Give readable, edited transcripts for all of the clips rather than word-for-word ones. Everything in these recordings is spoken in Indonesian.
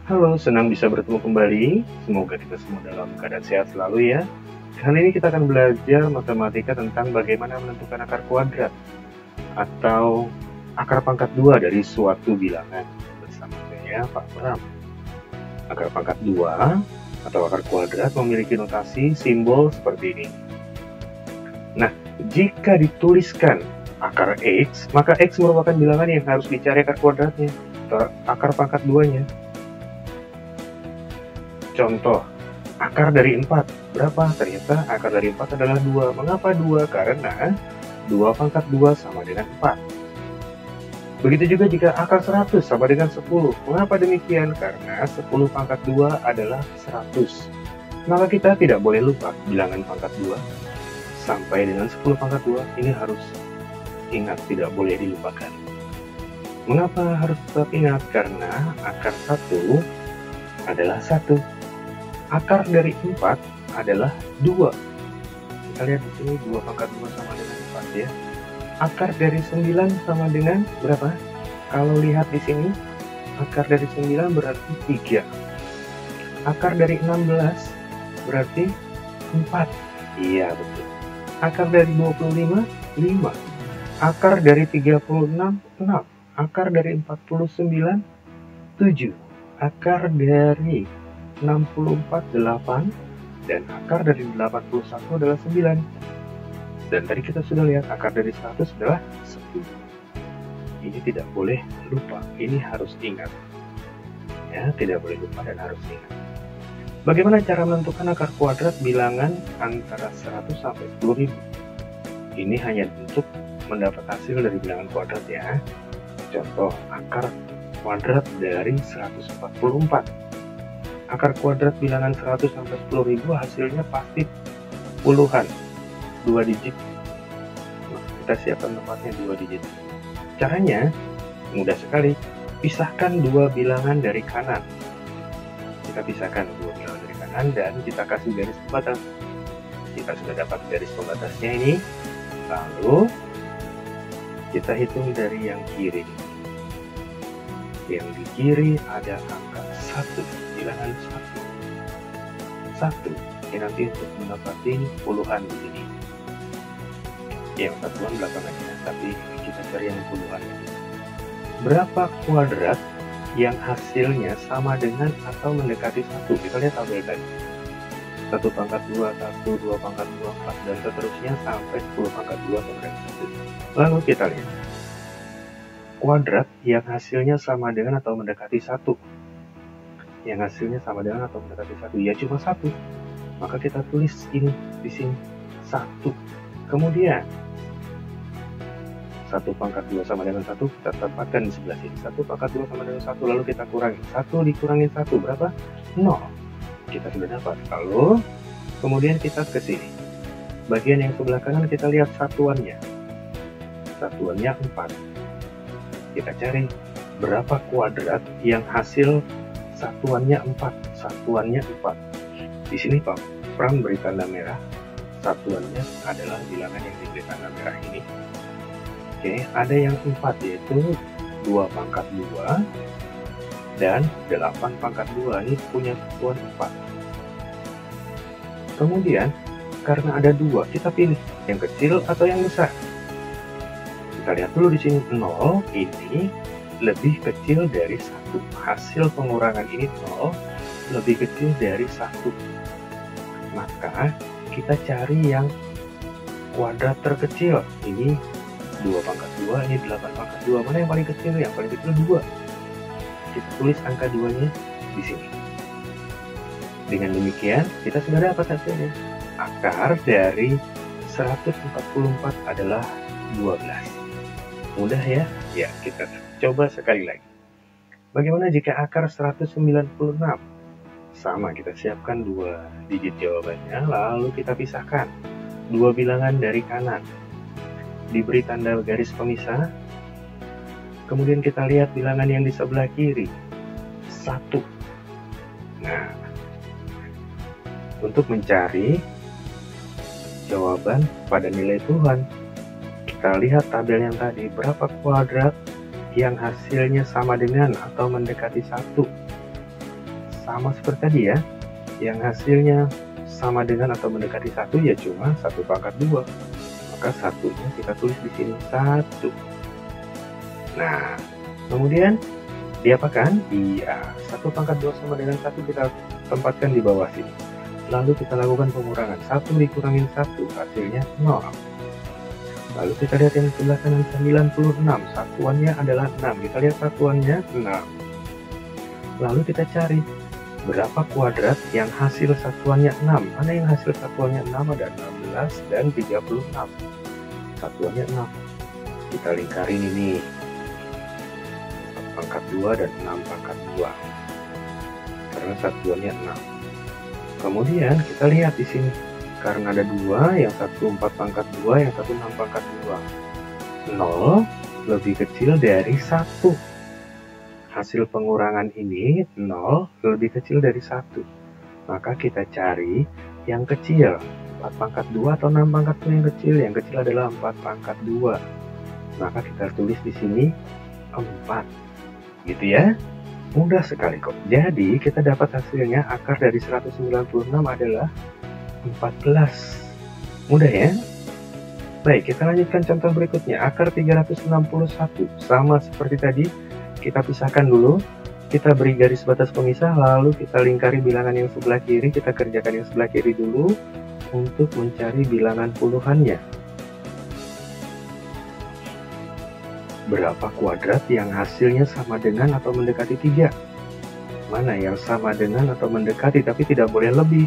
Halo, senang bisa bertemu kembali. Semoga kita semua dalam keadaan sehat selalu ya. Kali ini kita akan belajar matematika tentang bagaimana menentukan akar kuadrat atau akar pangkat 2 dari suatu bilangan bersama saya, Pak Pram. Akar pangkat 2 atau akar kuadrat memiliki notasi simbol seperti ini. Nah, jika dituliskan akar X, maka X merupakan bilangan yang harus dicari akar kuadratnya, atau akar pangkat 2-nya. Contoh, akar dari 4. Berapa? Ternyata akar dari 4 adalah 2. Mengapa 2? Karena 2 pangkat 2 sama dengan 4. Begitu juga jika akar 100 sama dengan 10. Mengapa demikian? Karena 10 pangkat 2 adalah 100. Maka kita tidak boleh lupa bilangan pangkat 2. Sampai dengan 10 pangkat 2, ini harus ingat, tidak boleh dilupakan. Mengapa harus tetap ingat? Karena akar 1 adalah 1. Akar dari 4 adalah 2. Kita lihat di sini 2 pangkat 2 sama dengan 4 ya. Akar dari 9 sama dengan berapa? Kalau lihat di sini, akar dari 9 berarti 3. Akar dari 16 berarti 4. Iya, betul. Akar dari 25, 5. Akar dari 36, 6. Akar dari 49, 7. Akar dari 64, 8, dan akar dari 81 adalah 9. Dan tadi kita sudah lihat akar dari 100 adalah 10. Ini tidak boleh lupa, ini harus ingat. Ya, tidak boleh lupa dan harus ingat. Bagaimana cara menentukan akar kuadrat bilangan antara 100 sampai 10.000? Ini hanya untuk mendapat hasil dari bilangan kuadrat ya. Contoh, akar kuadrat dari 144. Akar kuadrat bilangan 100 sampai 10.000 hasilnya pasti puluhan, 2 digit. Nah, kita siapkan tempatnya 2 digit. Caranya mudah sekali. Pisahkan 2 bilangan dari kanan. Kita pisahkan 2 bilangan dari kanan dan kita kasih garis pembatas. Kita sudah dapat garis pembatasnya ini. Lalu kita hitung dari yang kiri. Yang di kiri ada angka 1, bilangan 1. Ini nanti untuk mendapati puluhan di sini. Yang satuan belakangannya, tapi kita cari yang puluhan. Berapa kuadrat yang hasilnya sama dengan atau mendekati 1? Kita lihat tabel tadi. 1 pangkat 2, 1, 2 pangkat 2, 4, dan seterusnya sampai 10 pangkat 2 sama dengan 1. Lalu kita lihat kuadrat yang hasilnya sama dengan atau mendekati 1. Yang hasilnya sama dengan atau mendekati 1, ya cuma 1. Maka kita tulis ini di sini 1. Kemudian 1 pangkat 2 sama dengan 1 kita tempatkan di sebelah sini. 1 pangkat 2 sama dengan 1, lalu kita kurangi. 1 dikurangi 1 berapa? 0. Kita sudah dapat. Lalu kemudian kita ke sini. Bagian yang sebelah kanan kita lihat satuannya. Satuannya 4. Kita cari berapa kuadrat yang hasil satuannya 4. Satuannya 4. Di sini Pak Pram beri tanda merah. Satuannya adalah bilangan yang diberi tanda merah ini. Oke, ada yang 4 yaitu 2 pangkat 2 dan 8 pangkat 2. Ini punya satuan 4. Kemudian karena ada 2, kita pilih yang kecil atau yang besar. Kita lihat dulu di sini 0 ini lebih kecil dari 1. Hasil pengurangan ini 0 lebih kecil dari 1. Maka kita cari yang kuadrat terkecil. Ini 2 pangkat 2, ini 8 pangkat 2. Mana yang paling kecil? Yang paling kecil 2. Kita tulis angka 2-nya di sini. Dengan demikian kita sudah dapat hasilnya. Akar dari 144 adalah 12. Mudah ya? Ya, kita coba sekali lagi. Bagaimana jika akar 196? Sama, kita siapkan 2 digit jawabannya, lalu kita pisahkan 2 bilangan dari kanan. Diberi tanda garis pemisah. Kemudian kita lihat bilangan yang di sebelah kiri. 1. Nah, untuk mencari jawaban pada nilai puluhan, kita lihat tabel yang tadi, berapa kuadrat yang hasilnya sama dengan atau mendekati 1. sama seperti tadi ya. Yang hasilnya sama dengan atau mendekati 1 ya cuma 1 pangkat 2. Maka satunya kita tulis di sini 1. Nah, kemudian diapakan? Iya, 1 pangkat 2 sama dengan 1 kita tempatkan di bawah sini. Lalu kita lakukan pengurangan. 1 dikurangin 1, hasilnya 0. Lalu kita lihat yang sebelah kanan 96, satuannya adalah 6. Kita lihat satuannya 6. Lalu kita cari berapa kuadrat yang hasil satuannya 6. Mana yang hasil satuannya 6? Ada 16 dan 36. Satuannya 6. Kita lingkarin ini. 4 pangkat 2 dan 6 pangkat 2. Karena satuannya 6. Kemudian kita lihat di sini. Karena ada 2, yang satu 4 pangkat 2, yang satu 6 pangkat 2. 0 lebih kecil dari 1. Hasil pengurangan ini 0 lebih kecil dari 1. Maka kita cari yang kecil. 4 pangkat 2 atau 6 pangkat 2 yang kecil. Yang kecil adalah 4 pangkat 2. Maka kita tulis di sini 4. Gitu ya. Mudah sekali kok. Jadi kita dapat hasilnya akar dari 196 adalah 14. Mudah ya? Baik, kita lanjutkan contoh berikutnya. Akar 361. Sama seperti tadi, kita pisahkan dulu. Kita beri garis batas pemisah, lalu kita lingkari bilangan yang sebelah kiri. Kita kerjakan yang sebelah kiri dulu untuk mencari bilangan puluhannya. Berapa kuadrat yang hasilnya sama dengan atau mendekati 3? Mana yang sama dengan atau mendekati tapi tidak boleh lebih?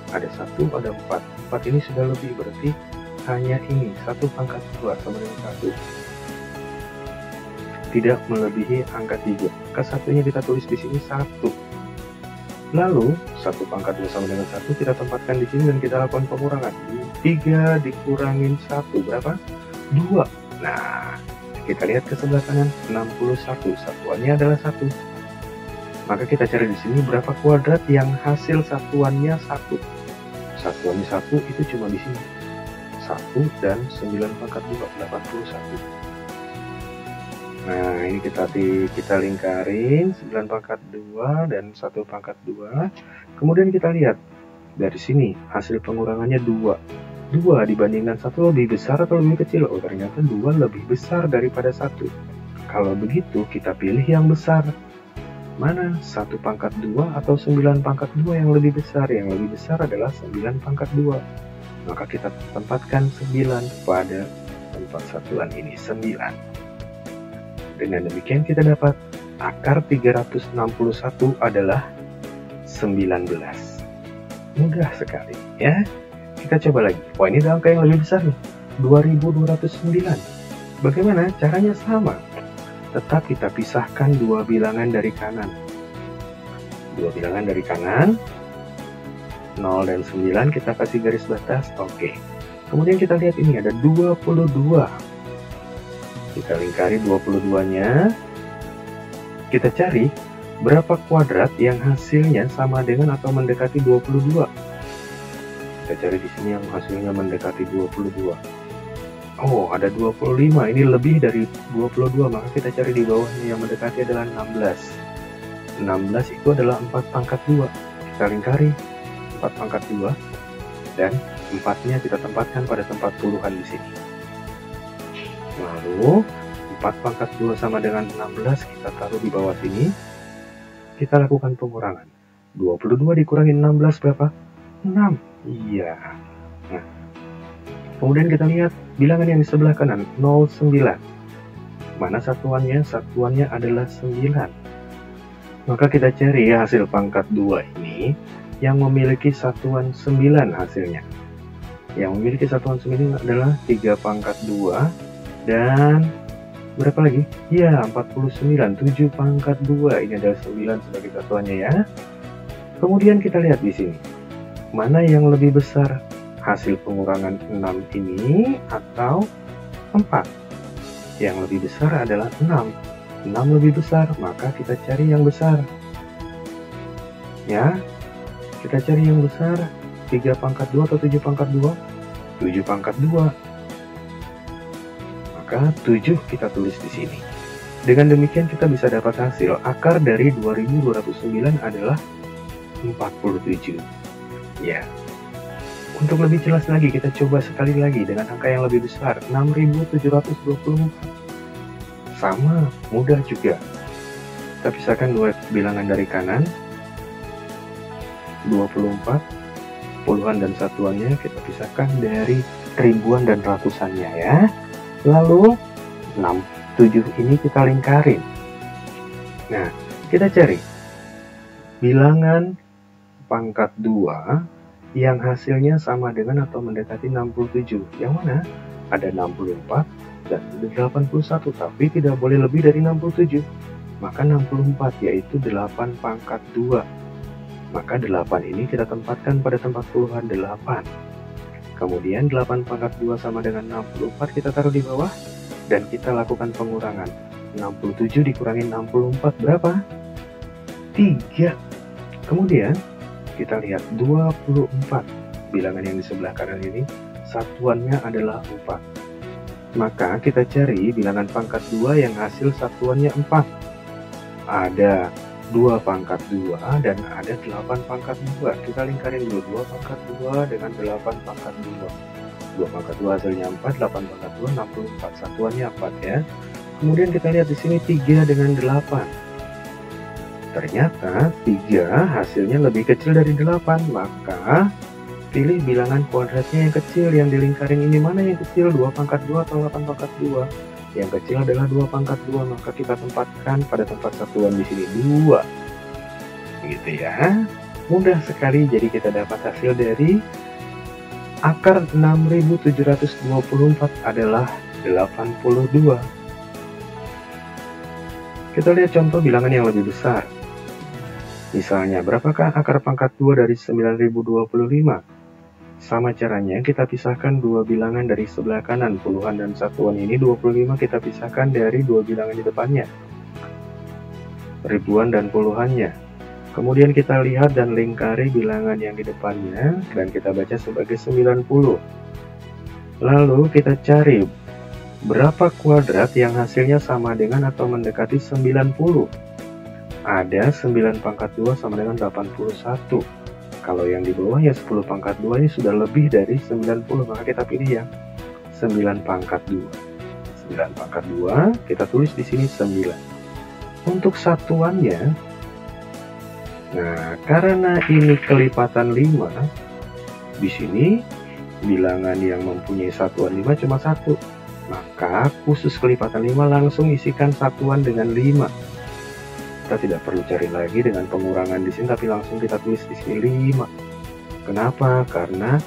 Ada 1, ada 4. 4 ini sudah lebih, berarti hanya ini 1 pangkat 2 sama dengan 1. Tidak melebihi angka 3. Maka satunya kita tulis di sini 1. Lalu 1 pangkat 2 sama dengan 1 kita tempatkan di sini dan kita lakukan pengurangan. 3 dikurangin 1 berapa? 2. Nah, kita lihat ke sebelah kanan 61. Satuannya adalah 1. Maka kita cari di sini berapa kuadrat yang hasil satuannya 1. Satuannya 1 itu cuma di sini. 1 dan 9 pangkat 2, 81. Nah, ini kita lingkarin 9 pangkat 2 dan 1 pangkat 2. Kemudian kita lihat dari sini hasil pengurangannya 2. 2 dibandingkan 1 lebih besar atau lebih kecil? Oh, ternyata 2 lebih besar daripada 1. Kalau begitu kita pilih yang besar. Mana 1 pangkat 2 atau 9 pangkat 2 yang lebih besar? Yang lebih besar adalah 9 pangkat 2. Maka kita tempatkan 9 pada tempat satuan ini, 9. Dengan demikian kita dapat akar 361 adalah 19. Mudah sekali ya. Kita coba lagi. Wah, ini ada angka yang lebih besar nih. 2209. Bagaimana? Caranya sama. Tetap kita pisahkan 2 bilangan dari kanan. 2 bilangan dari kanan. 0 dan 9 kita kasih garis batas. Oke. Kemudian kita lihat ini ada 22. Kita lingkari 22-nya. Kita cari berapa kuadrat yang hasilnya sama dengan atau mendekati 22. Kita cari di sini yang hasilnya mendekati 22. Oh, ada 25. Ini lebih dari 22, maka kita cari di bawahnya yang mendekati adalah 16. 16 itu adalah 4 pangkat 2. Kita lingkari 4 pangkat 2 dan 4-nya kita tempatkan pada tempat puluhan di sini. Lalu 4 pangkat 2 sama dengan 16 kita taruh di bawah sini. Kita lakukan pengurangan. 22 dikurangi 16 berapa? 6. Iya. Nah, kemudian kita lihat bilangan yang di sebelah kanan 09. Mana satuannya? Satuannya adalah 9. Maka kita cari hasil pangkat 2 ini yang memiliki satuan 9 hasilnya. Yang memiliki satuan 9 adalah 3 pangkat 2 dan berapa lagi? Ya, 49. 7 pangkat 2. Ini adalah 9 sebagai satuannya ya. Kemudian kita lihat di sini. Mana yang lebih besar? Hasil pengurangan 6 ini atau 4? Yang lebih besar adalah 6. 6 lebih besar, maka kita cari yang besar. Ya, kita cari yang besar. 3 pangkat 2 atau 7 pangkat 2? 7 pangkat 2. Maka 7 kita tulis di sini. Dengan demikian kita bisa dapat hasil akar dari 2209 adalah 47. Ya, untuk lebih jelas lagi kita coba sekali lagi dengan angka yang lebih besar, 6724. Sama, mudah juga. Kita pisahkan dua bilangan dari kanan, 24, puluhan dan satuannya kita pisahkan dari ribuan dan ratusannya ya. Lalu 67 ini kita lingkarin. Nah, kita cari bilangan pangkat 2 yang hasilnya sama dengan atau mendekati 67. Yang mana? Ada 64 dan 81, tapi tidak boleh lebih dari 67. Maka 64 yaitu 8 pangkat 2. Maka 8 ini kita tempatkan pada tempat puluhan 8. Kemudian 8 pangkat 2 sama dengan 64 kita taruh di bawah. Dan kita lakukan pengurangan. 67 dikurangi 64 berapa? 3. Kemudian kita lihat 24. Bilangan yang di sebelah kanan ini satuannya adalah 4. Maka kita cari bilangan pangkat 2 yang hasil satuannya 4. Ada 2 pangkat 2 dan ada 8 pangkat 2. Kita lingkarin dulu 2 pangkat 2 dengan 8 pangkat 2. 2 pangkat 2 hasilnya 4, 8 pangkat 2, 64. Satuannya 4 ya. Kemudian kita lihat di sini 3 dengan 8. Ternyata 3 hasilnya lebih kecil dari 8. Maka pilih bilangan kuadratnya yang kecil yang dilingkarin ini. Mana yang kecil? 2 pangkat 2 atau 8 pangkat 2? Yang kecil adalah 2 pangkat 2, maka kita tempatkan pada tempat satuan di sini 2. Gitu ya. Mudah sekali, jadi kita dapat hasil dari akar 6724 adalah 82. Kita lihat contoh bilangan yang lebih besar. Misalnya, berapakah akar pangkat 2 dari 9025? Sama caranya, kita pisahkan dua bilangan dari sebelah kanan, puluhan dan satuan ini 25 kita pisahkan dari dua bilangan di depannya, ribuan dan puluhannya. Kemudian kita lihat dan lingkari bilangan yang di depannya, dan kita baca sebagai 90. Lalu kita cari berapa kuadrat yang hasilnya sama dengan atau mendekati 90. Ada 9 pangkat 2 sama dengan 81. Kalau yang di bawah ya 10 pangkat 2 ini sudah lebih dari 90, maka kita pilih yang 9 pangkat 2. 9 pangkat 2, kita tulis di sini 9. Untuk satuannya, nah karena ini kelipatan 5, di sini bilangan yang mempunyai satuan 5 cuma 1. Maka khusus kelipatan 5 langsung isikan satuan dengan 5. Kita tidak perlu cari lagi dengan pengurangan di sini, tapi langsung kita tulis di sini 5. Kenapa? Karena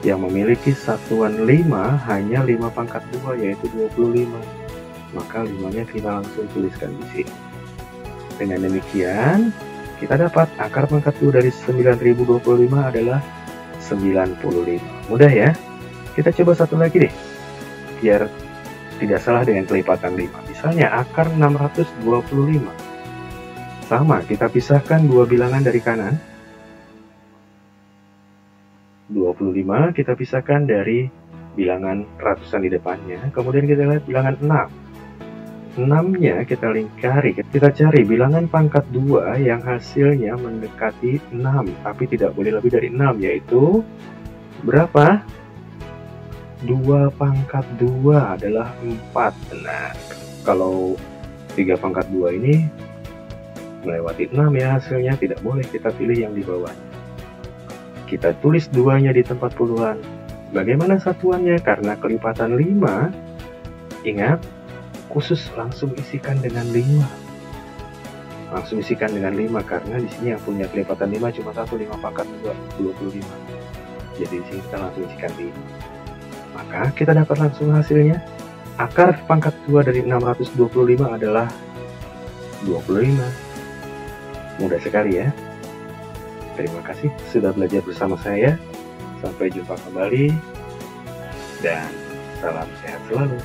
yang memiliki satuan 5 hanya 5 pangkat 2 yaitu 25. Maka 5-nya kita langsung tuliskan di sini. Dengan demikian, kita dapat akar pangkat 2 dari 9025 adalah 95. Mudah ya? Kita coba satu lagi deh, biar tidak salah dengan kelipatan 5. Misalnya akar 625. Sama, kita pisahkan dua bilangan dari kanan. 25 kita pisahkan dari bilangan ratusan di depannya. Kemudian kita lihat bilangan 6. 6-nya kita lingkari. Kita cari bilangan pangkat 2 yang hasilnya mendekati 6, tapi tidak boleh lebih dari 6, yaitu berapa? 2 pangkat 2 adalah 4. Nah, kalau 3 pangkat 2 ini melewati 6 ya hasilnya, tidak boleh, kita pilih yang di bawah. Kita tulis 2-nya di tempat puluhan. Bagaimana satuannya? Karena kelipatan 5, ingat, khusus langsung isikan dengan 5. Langsung isikan dengan 5, karena di sini yang punya kelipatan 5 cuma 1, 5 pangkat 2, 25. Jadi di sini kita langsung isikan 5. Maka kita dapat langsung hasilnya. Akar pangkat 2 dari 625 adalah 25. Mudah sekali ya. Terima kasih sudah belajar bersama saya. Sampai jumpa kembali. Dan salam sehat selalu.